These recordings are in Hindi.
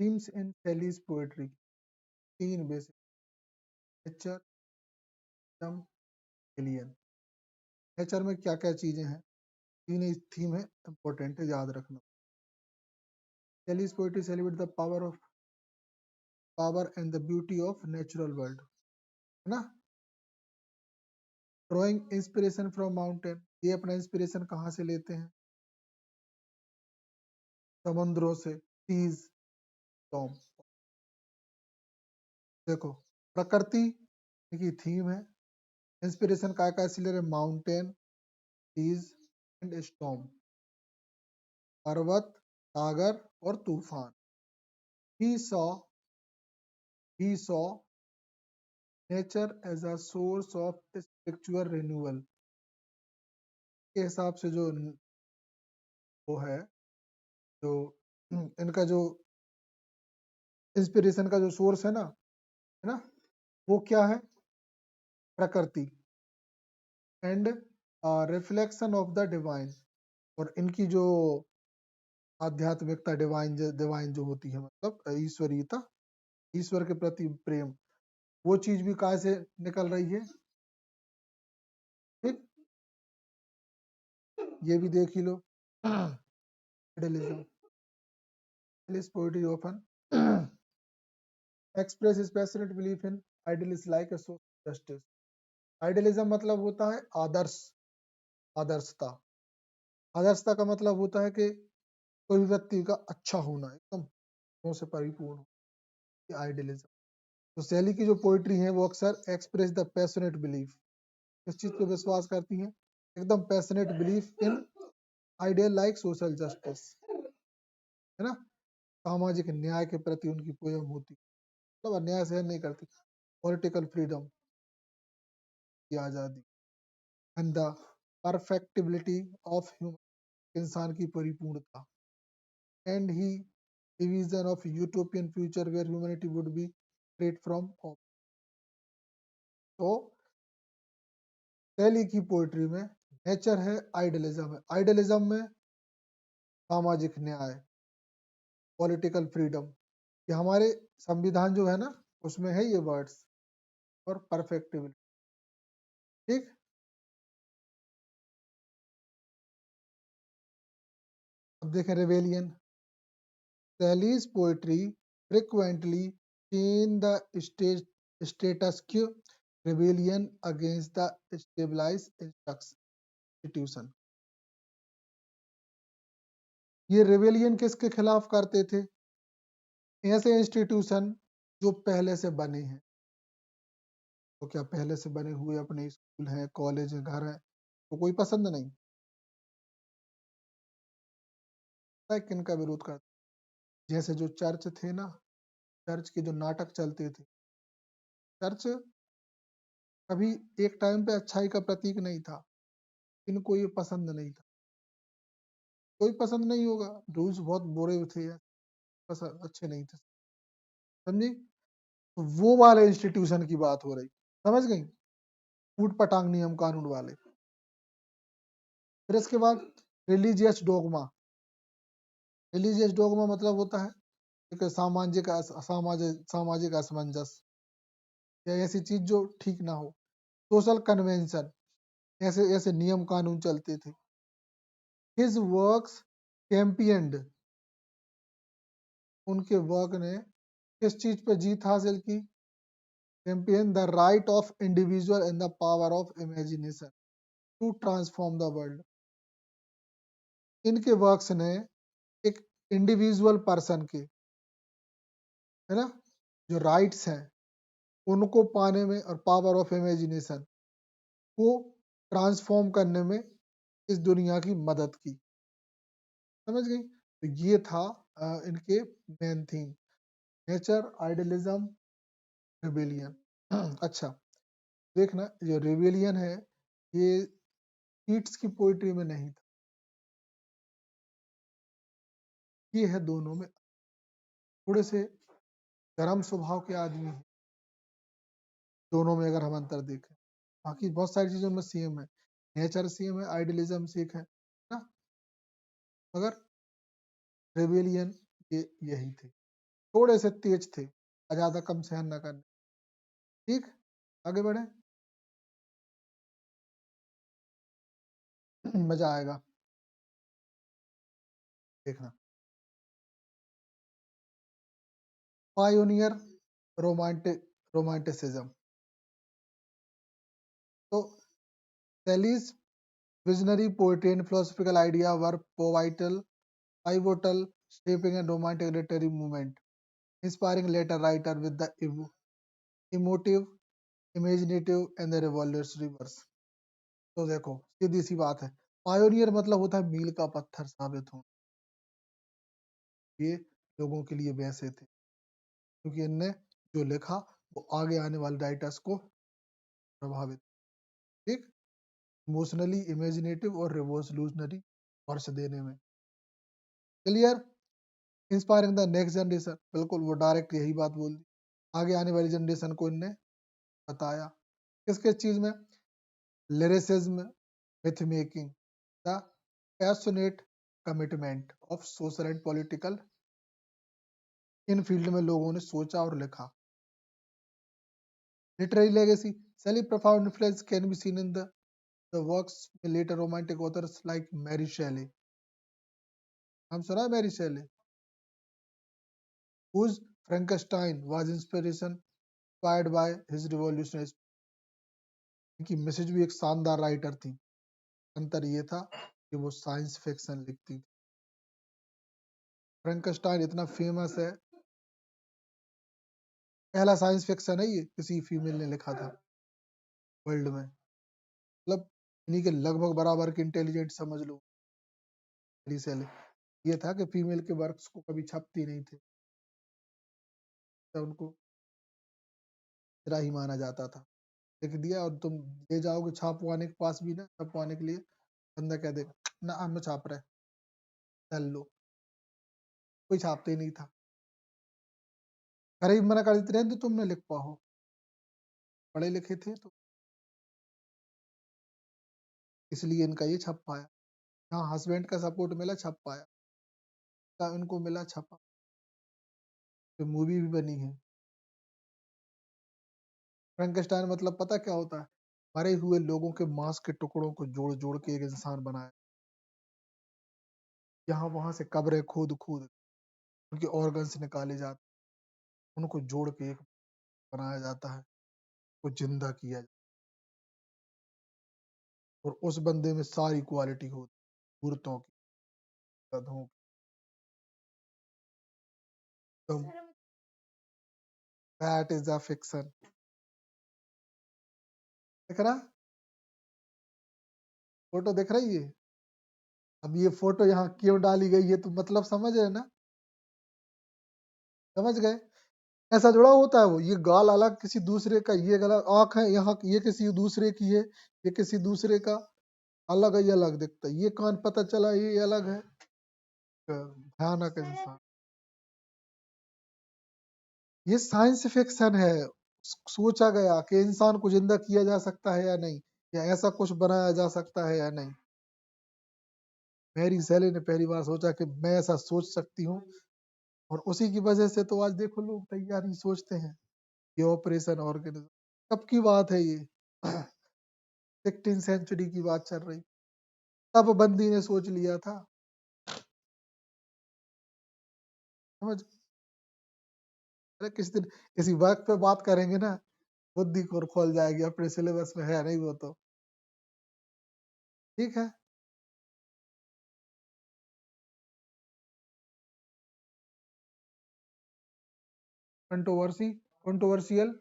थीम्स इन शैलीज पोएट्री, तीन बेसिक, नेचर, एलियन। नेचर में क्या क्या चीजें हैं, तीन ही थीम है, इंपॉर्टेंट है, याद रखना। Shelley's poetry celebrate the power and the beauty of natural world, है ना। ड्रॉइंग इंस्पिरेशन फ्रॉम माउंटेन, ये अपना इंस्पिरेशन कहाँ से लेते हैं, समुद्रों से, सीज, टॉम। देखो, प्रकृति की थीम है, इंस्पिरेशन का से ले रहे, माउंटेन, सीज एंड स्टॉर्म, पर्वत, सागर और तूफान। He saw nature as a source of spiritual renewal, के हिसाब से जो वो है, जो इनका जो इंस्पिरेशन का जो सोर्स है ना, वो क्या है, प्रकृति, and reflection of the divine, और इनकी जो आध्यात्मिकता, डिवाइन जो होती है, मतलब ईश्वरीयता, ईश्वर के प्रति प्रेम, वो चीज भी कहाँ से निकल रही है, ठीक, ये भी देख ही लो। Idealism, poetry often express his passionate belief in ideals like a social justice। Idealism मतलब होता है आदर्श, आदर्शता। आदर्शता का मतलब होता है कि कोई व्यक्ति का अच्छा होना, एकदम गुणों से परिपूर्ण हो, आइडियलिज्म। तो शैली की जो पोइट्री है वो अक्सर एक्सप्रेस द पैशनेट बिलीफ, किस चीज पे विश्वास करती हैं, एकदम passionate belief in ideal like social justice, है ना, सामाजिक न्याय के प्रति उनकी पोयम होती, मतलब अन्याय सहन नहीं करती, पॉलिटिकल फ्रीडम की आजादी, and the perfectibility of human, इंसान की परिपूर्णता, and he vision of utopian future where humanity would be freed from all. तो शैली की पोइट्री में नेचर है, आइडियलिज्म है, आइडियलिज्म में सामाजिक न्याय, पॉलिटिकल फ्रीडम, ये हमारे संविधान जो है ना, उसमें है ये वर्ड्स, और परफेक्टिबिलिटी, ठीक। अब देखें rebellion, Shelley's poetry frequently change the status quo, rebellion against the stabilized institution। ये रेवेलियन किसके खिलाफ करते थे, ऐसे इंस्टीट्यूशन जो पहले से बने हैं। तो क्या पहले से बने हुए अपने स्कूल हैं, कॉलेज है, घर है, तो कोई पसंद नहीं, किन का विरोध करते, जैसे जो चर्च थे ना, चर्च के जो नाटक चलते थे, चर्च कभी एक टाइम पे अच्छाई का प्रतीक नहीं था, इनको ये पसंद नहीं था, कोई पसंद नहीं होगा, रूल्स बहुत बुरे थे, पसंद अच्छे नहीं थे, समझी। तो वो वाले इंस्टीट्यूशन की बात हो रही, समझ गई, फूट पटांग नियम कानून वाले। फिर इसके बाद रिलीजियस डोगमा, रिलीजियस डोगमा मतलब होता है एक सामाजिक असमंजस, या ऐसी चीज जो ठीक ना हो, सोशल कन्वेंशन, ऐसे ऐसे नियम कानून चलते थे। हिज वर्क्स कैंपियंड, उनके वर्क ने किस चीज पे जीत हासिल की, champion the right of individual and the power of imagination to transform the world. इनके वर्क्स ने एक इंडिविजुअल पर्सन के, है ना, जो राइट्स हैं उनको पाने में, और पावर ऑफ इमेजिनेशन को ट्रांसफॉर्म करने में इस दुनिया की मदद की, समझ गई। तो ये था इनके main theme, nature, idealism, rebellion. अच्छा, देखना जो रिबेलियन है ये कीट्स की पोइट्री में नहीं था, ये है दोनों में, थोड़े से गर्म स्वभाव के आदमी हैं दोनों में, अगर हम अंतर देखें, बाकी बहुत सारी चीजों में सेम है, नेचर सेम है, आइडियलिज्म सेम है ना, मगर रेबेलियन ये यही थे। थोड़े से तेज थे, ज्यादा कम सहन न करने। ठीक, आगे बढ़े। मजा आएगा देखना। Pioneer romanticism. तो Shelley's visionary poetry and philosophical idea were pivotal, shaping a romantic literary movement, inspiring later writers with the emotive, imaginative and the revolutionary verse. तो देखो सीधी सी बात है, पायोनियर मतलब होता है मील का पत्थर साबित हो। ये लोगों के लिए वैसे थे क्योंकि इनने जो लिखा वो आगे आने वाले राइटर्स को प्रभावित, ठीक, इमोशनली, इमेजिनेटिव और रिवोल्यूशनरी वर्ष देने में। Clear. Inspiring the next generation, बिल्कुल वो डायरेक्ट यही बात बोल दी, आगे आने वाली जनरेशन को इनने बताया। किस किस चीज में? Lyricism, myth making, the passionate commitment of social and political, in field में लोगों ने सोचा और लिखा। लिटरेरी लेगेसी, सेली profound influence can be seen in the works of later romantic authors like Mary Shelley. हम सुना है Mary Shelley, whose Frankenstein was inspired by his revolutionary। इनकी मिसेज भी एक शानदार राइटर थी, अंतर ये था कि वो साइंस फिक्शन लिखती थी। फ्रैंकस्टाइन इतना फेमस है, पहला साइंस फिक्शन है ये किसी फीमेल ने लिखा था वर्ल्ड में, मतलब इन्हीं के लगभग बराबर के इंटेलिजेंट समझ लो। ये था कि फीमेल के वर्क्स को कभी छपती नहीं थे, तो उनको तेरा ही माना जाता था। लिख दिया और तुम ले जाओगे छापवाने के पास भी ना, छपवाने के लिए बंदा कह देगा ना हम छाप रहे, चल लो, कोई छापते ही नहीं था। घर ही मना कर देते रहे तो तुम न लिख पाओ, पढ़े लिखे थे तो इसलिए इनका ये छप पाया। हाँ, हस्बैंड का सपोर्ट मिला, छप पाया, इनको मिला, छपा, तो मूवी भी बनी है। फ्रैंकस्टाइन मतलब पता क्या होता है? मरे हुए लोगों के मांस के टुकड़ों को जोड़ जोड़ के एक इंसान बनाया। यहाँ वहां से कब्रें खोद खोद उनके ऑर्गन्स निकाले जाते, उनको जोड़ के एक बनाया जाता है, वो जिंदा किया जाता है। और उस बंदे में सारी क्वालिटी होती, मूर्तों की, गधों की, तो दैट इज अ फिक्शन। दिख रहा, फोटो दिख रही है? अब ये फोटो यहाँ क्यों डाली गई है तो मतलब समझ रहे ना, समझ गए? ऐसा जुड़ा होता है वो, ये गाल अलग किसी दूसरे का, ये गला आंख है यहाँ, ये किसी दूसरे की है, ये किसी दूसरे का, अलग है, ये अलग दिखता है, ये कान पता चला ये अलग है। भयानक इंसान। ये साइंस फिक्शन है, सोचा गया कि इंसान को जिंदा किया जा सकता है या नहीं, या ऐसा कुछ बनाया जा सकता है या नहीं। मैरी शैली ने पहली बार सोचा कि मैं ऐसा सोच सकती हूँ, और उसी की वजह से तो आज देखो लोग तैयारी सोचते हैं, ये ऑपरेशन ऑर्गेनिज्म। कब की बात है ये? 16 सेंचुरी की बात चल रही, तब बंदी ने सोच लिया था। समझ? अरे किस दिन किसी वर्क पे बात करेंगे ना, बुद्धि को खोल जाएगी, अपने सिलेबस में है नहीं वो तो, ठीक है। Controversy, controversial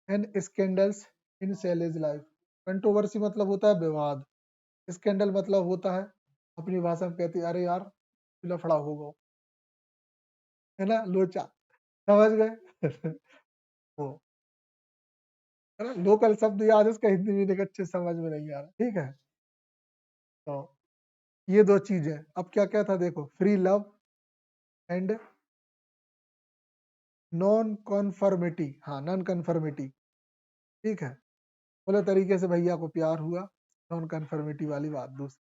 and scandals in Shelley's life. Controversy मतलब होता है विवाद, स्कैंडल मतलब होता है, अपनी भाषा में कहती है अरे यार लफड़ा होगा, है ना, लोचा। समझ गए? वो है ना, लोकल शब्द याद है, इसका हिंदी मीनिंग अच्छे समझ में नहीं आ रहा, ठीक है। तो ये दो चीजें, अब क्या क्या था देखो, फ्री लव एंड नॉन कॉन्फर्मिटी, हाँ नॉन कन्फर्मिटी, ठीक है, बोले तरीके से भैया को प्यार हुआ, नॉन कन्फर्मिटी वाली बात। दूसरी,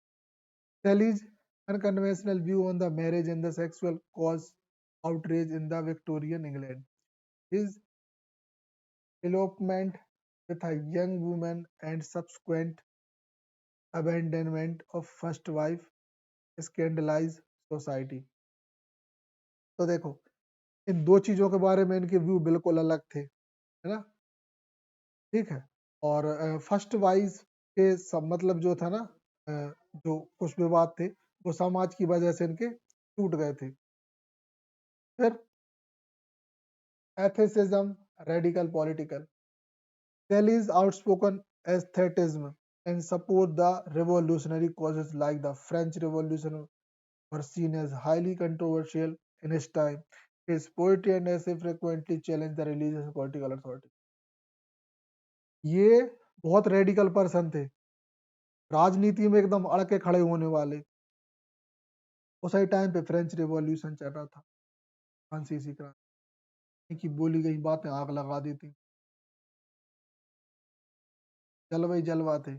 Shelley's unconventional view on the marriage and the sexual cause outrage in the Victorian England. His elopement with a young woman and subsequent abandonment of first wife scandalized society. तो देखो, इन दो चीजों के बारे में इनके व्यू बिल्कुल अलग थे, है ना? ठीक है। और फर्स्ट वाइफ के सब मतलब जो था ना, अ, जो कुछ विवाद थे वो समाज की वजह से इनके टूट गए थे। फिर atheism, radical political, Kelly's outspoken aesthetism and support the revolutionary causes like the French Revolution were seen as highly controversial in his time. His poetry and essay frequently challenged the religious and political authority. ये बहुत रेडिकल पर्सन थे, राजनीति में एकदम अड़ के खड़े होने वाले। उसी टाइम पे फ्रेंच रिवॉल्यूशन चल रहा था, फ्रांसीसी क्रांति की बोली गई बातें आग लगा देती, जलवा जलवा थे।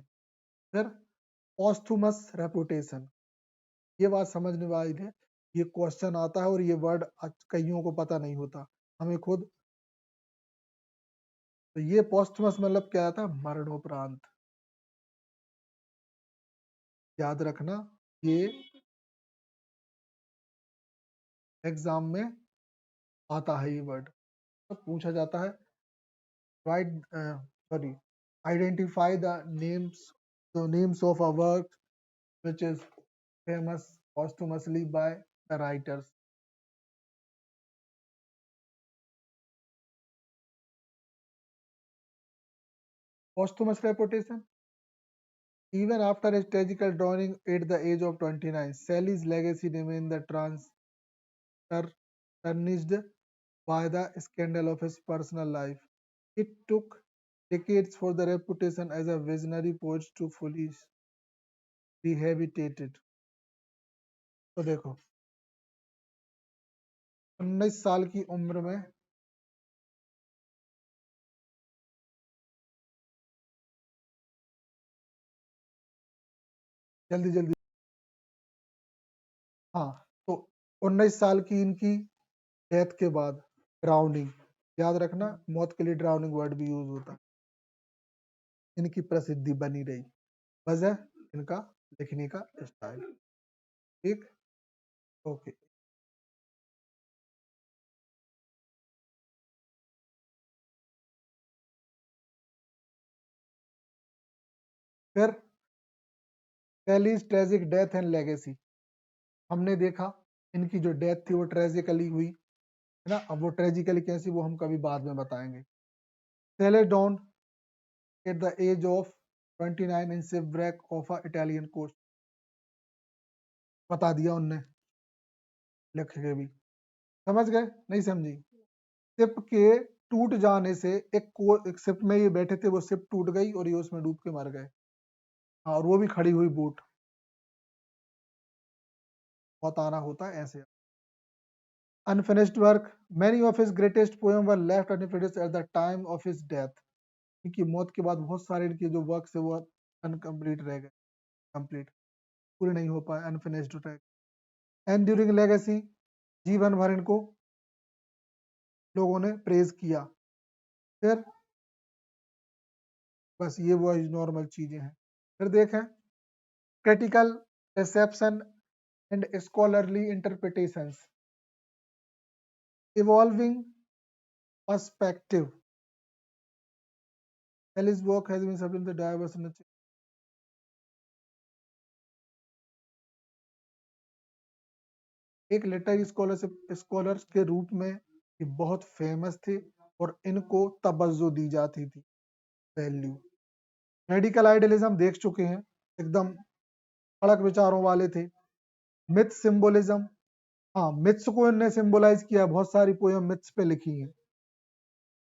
फिर पोस्थुमस रेपुटेशन, ये बात समझने वाली है। ये क्वेश्चन आता है और ये वर्ड कईयों को पता नहीं होता, हमें खुद। तो ये पोस्टमस मतलब क्या आता है? मरणोपरांत। याद रखना, ये एग्जाम में आता है, ये वर्ड तो पूछा जाता है। Right, sorry, identify the names of a work which is famous posthumously by the writers. Posthumous reputation. Even after his tragical drowning at the age of 29, Sally's legacy remained the tarnished by the scandal of his personal life. It took decades for the reputation as a visionary poet to fully rehabilitated. तो देखो, 19 साल की उम्र में जल्दी जल्दी, हाँ, तो 19 साल की इनकी डेथ के बाद ड्राउनिंग, याद रखना मौत के लिए ड्राउनिंग वर्ड भी यूज होता है, इनकी प्रसिद्धि बनी रही। वजह इनका लिखने का स्टाइल। ठीक, ओके। फिर कैलीज ट्रेजिक डेथ एंड लेगेसी, हमने देखा इनकी जो डेथ थी वो ट्रेजिकली हुई, है ना? अब वो ट्रेजिकली कैसी, वो हम कभी बाद में बताएंगे। Shelley drowned at the age of 29 in shipwreck off a Italian coast, बता दिया उनने लिख के भी। समझ गए? नहीं समझी? शिप के टूट जाने से एक शिप में ये बैठे थे, वो शिप टूट गई और ये उसमें डूब के मर गए। हाँ, और वो भी खड़ी हुई बोट। बहुत आना होता है ऐसे। Unfinished work, many of his greatest poems were left unfinished at the time of his death. इनकी मौत के बाद बहुत सारे इनके जो वर्क्स है वो अनकम्प्लीट रह गए, कंप्लीट पूरे नहीं हो पाए, अनफिनिश्ड रह गए। एंड्यूरिंग लेगेसी, जीवन भर इनको लोगों ने प्रेज किया। फिर बस ये वो नॉर्मल चीजें हैं। फिर देखें critical reception and scholarly interpretations, evolving perspective, Kelly's work has been submitted to diverse and एक लिटरेरी स्कॉलर्स के रूप में ये बहुत फेमस थे और इनको तवज्जो दी जाती थी, वैल्यू। रेडिकल आइडियलिज्म देख चुके हैं, एकदम कड़क विचारों वाले थे। मिथ सिंबोलिज्म, हाँ, मिथ्स को इनने सिंबलाइज किया, बहुत सारी पोयम मिथ्स पे लिखी हैं।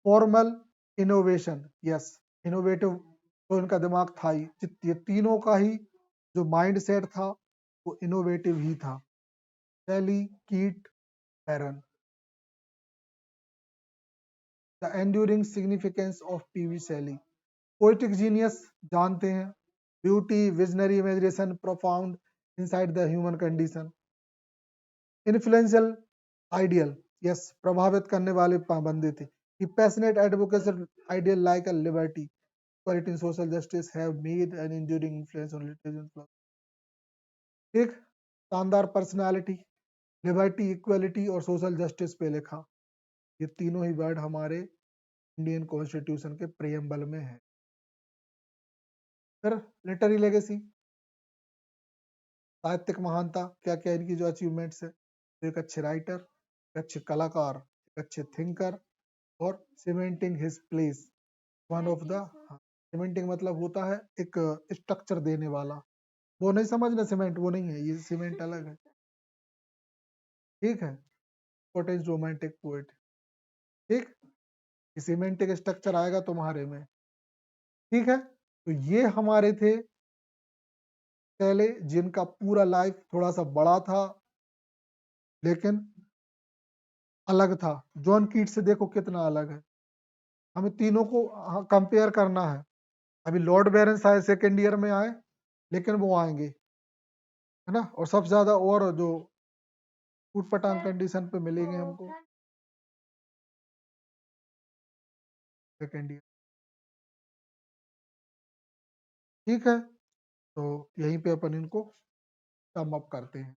फॉर्मल इनोवेशन, यस, इनोवेटिव तो इनका दिमाग था ही, ये तीनों का ही जो माइंड सेट था वो इनोवेटिव ही था। शैली, कीट, हेरन। The enduring significance of PV Shelley, poetic genius जानते हैं, beauty, visionary imagination, profound inside the human condition. Influential ideal, yes, प्रभावित करने वाले पाबंदी थी कि passionate advocacy ideal like a liberty equality and social justice have made an enduring influence on literature. एक शानदार पर्सनालिटी, लिबर्टी, इक्वलिटी और सोशल जस्टिस पे लिखा। ये तीनों ही वर्ड हमारे इंडियन कॉन्स्टिट्यूशन के प्रियम्बल में है। फिर लिटरेरी लेगेसी, साहित्यिक महानता, क्या क्या इनकी जो अचीवमेंट्स है। तो एक अच्छे राइटर, एक अच्छे कलाकार, एक अच्छे थिंकर और cementing his place one of the, cementing मतलब होता है एक स्ट्रक्चर देने वाला, वो नहीं समझना, सीमेंट वो नहीं है, ये सीमेंट अलग है, ठीक है। पोटेंस रोमांटिक पोएट, ठीक, सीमेंटिक स्ट्रक्चर आएगा तुम्हारे में, ठीक है। तो ये हमारे थे पहले, जिनका पूरा लाइफ थोड़ा सा बड़ा था लेकिन अलग था। जॉन कीट से देखो कितना अलग है, हमें तीनों को कंपेयर करना है। अभी लॉर्ड बैरन शायद सेकेंड ईयर में आए, लेकिन वो आएंगे, है ना। और सबसे ज्यादा और जो फूट पटांग कंडीशन पे मिलेंगे हमको सेकेंड ईयर, ठीक है। तो यहीं पे अपन इनको सम अप करते हैं।